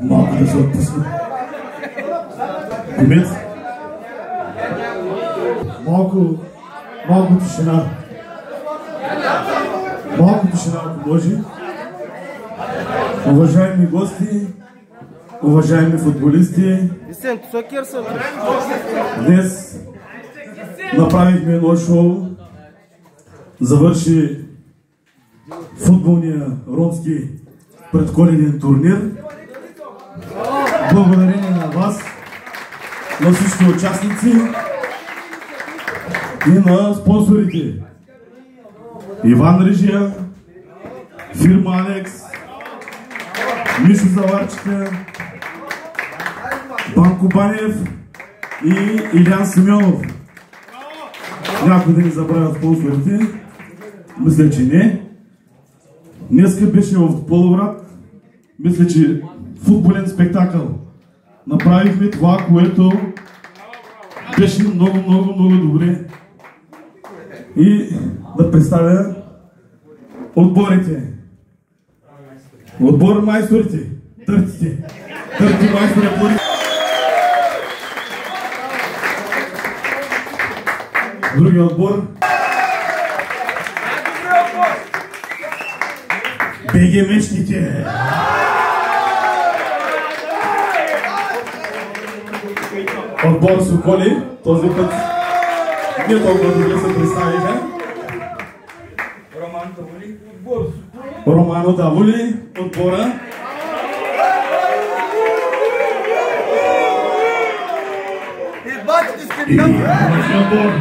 Малко да се отпусна. Комец. Малко тишина. Малко тишина, ако може. Уважаеми гости, уважаеми футболисти, днес направихме едно шоу. Завърши футболния ромски предколеден турнир. Благодарение на вас, на всички участници и на спонсорите. Иван Режия, фирма Алекс, Мишо Заварчика, Банко Банев и Илян Симеонов. Някой да ни забравят спонсорите? Мисля, че не. Днеска беше в Пълград. Мисля, че футболен спектакъл. Направихме това, което беше много добре. И да представя отборите. Отбор майсторите. Търти майстори. Другия отбор. БГ мечтите. Отбор Соколи. Този път не толкова добре се представиха. Романо Даволи, отбора. И отбор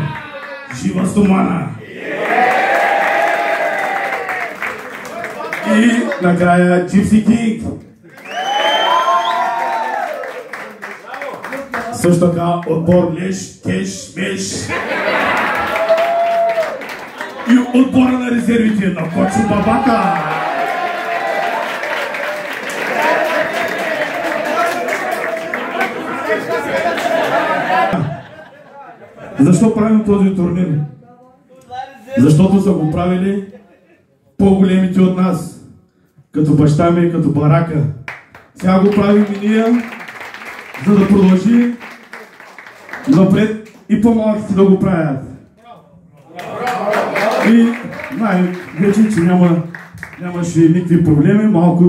Жива Стомана. И накрая Джипси Кинг. Също така отбор Леш, Кеш, Меш. И отбора на резервите на Кочо Бабака. Защо правим този турнир? Защото са го правили по-големите от нас. Като баща ми, като барака. Сега го правим и ние, за да продължи напред и по-малките да го правят. И най-вече, че нямаше никакви проблеми, малко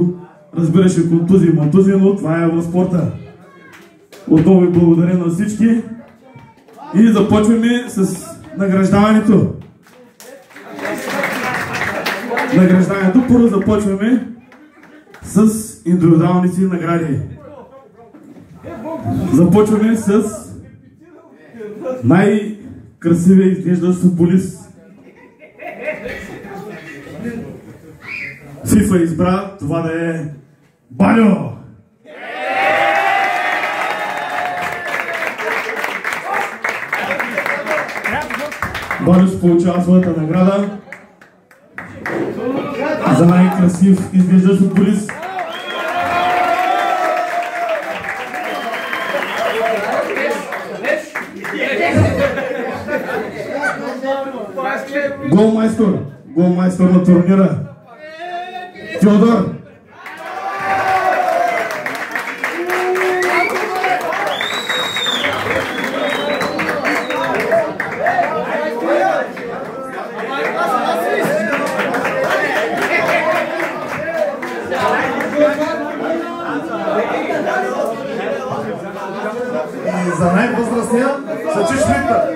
разбираше контузии, но това е в спорта. Отново ви благодаря на всички и започваме с награждаването. Първо започваме с индивидуалните си награди. Започваме с най-красивия изглеждащ футболист. FIFA избра това да е Баньо. Баньо получава своята награда за най-красив изглеждащ футболист. Голмайстор на турнира Теодор. За най-възрастния Сачи Шмидта.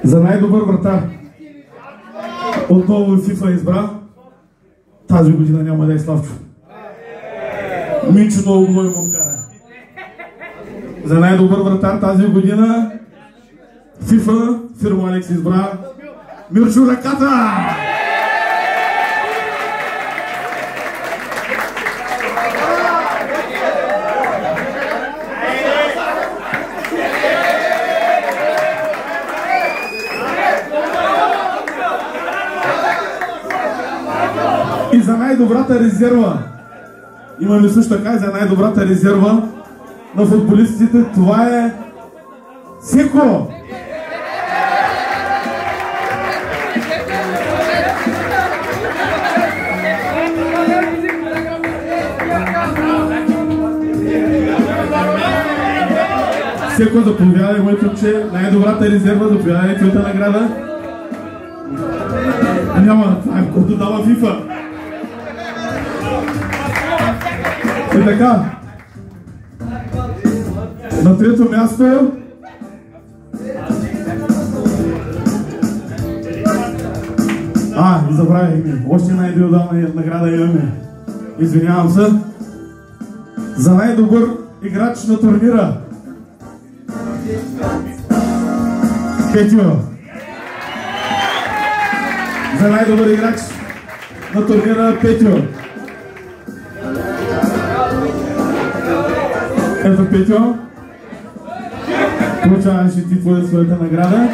За най-добър вратар отново FIFA избра. Тази година няма да е Славчо. Минчо много го вкара. За най-добър вратар тази година FIFA, фирма Алекс избра Мирчо ръката! И за най-добрата резерва. Имаме също така и за най-добрата резерва на футболистите. Това е Секо. Секо, заповядай, моето, че най-добрата резерва, заповядай твоята награда. Няма, това е който дава FIFA. И така, на трето място и забравих ми, още една индивидуална награда имаме. Извинявам се. За най-добър играч на турнира Петю. За най-добър играч на турнира Петю. Ето, Петю, получаваш и ти своята награда.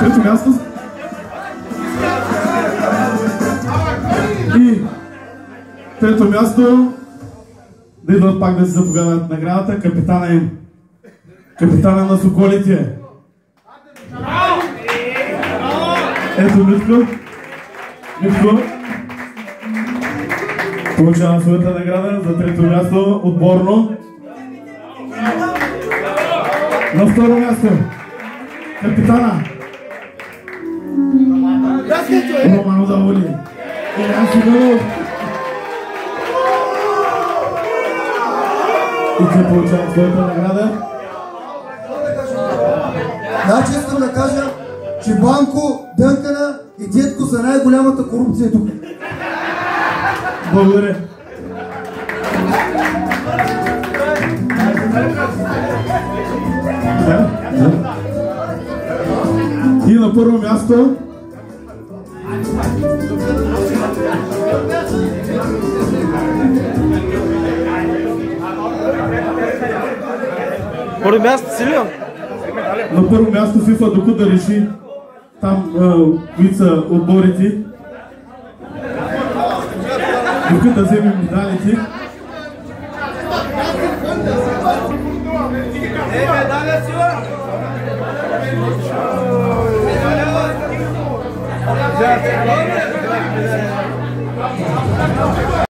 Трето място. И трето място да идват пак да си заповядат наградата капитана им. Капитана на Соколите. Ето Митко. Митко получава своята награда за трето място отборно. На второ място капитана Романо Даволи. Илян Сиганов. И те получават своята награда. Значи искам да кажа, че Банко, Дънкана и Детко са най-голямата корупция тук. Благодаря. И на първо място първо място Силиан. На първо място FIFA, докато да реши там кои са отборите, докато да вземем медалите. Медаля Силиан!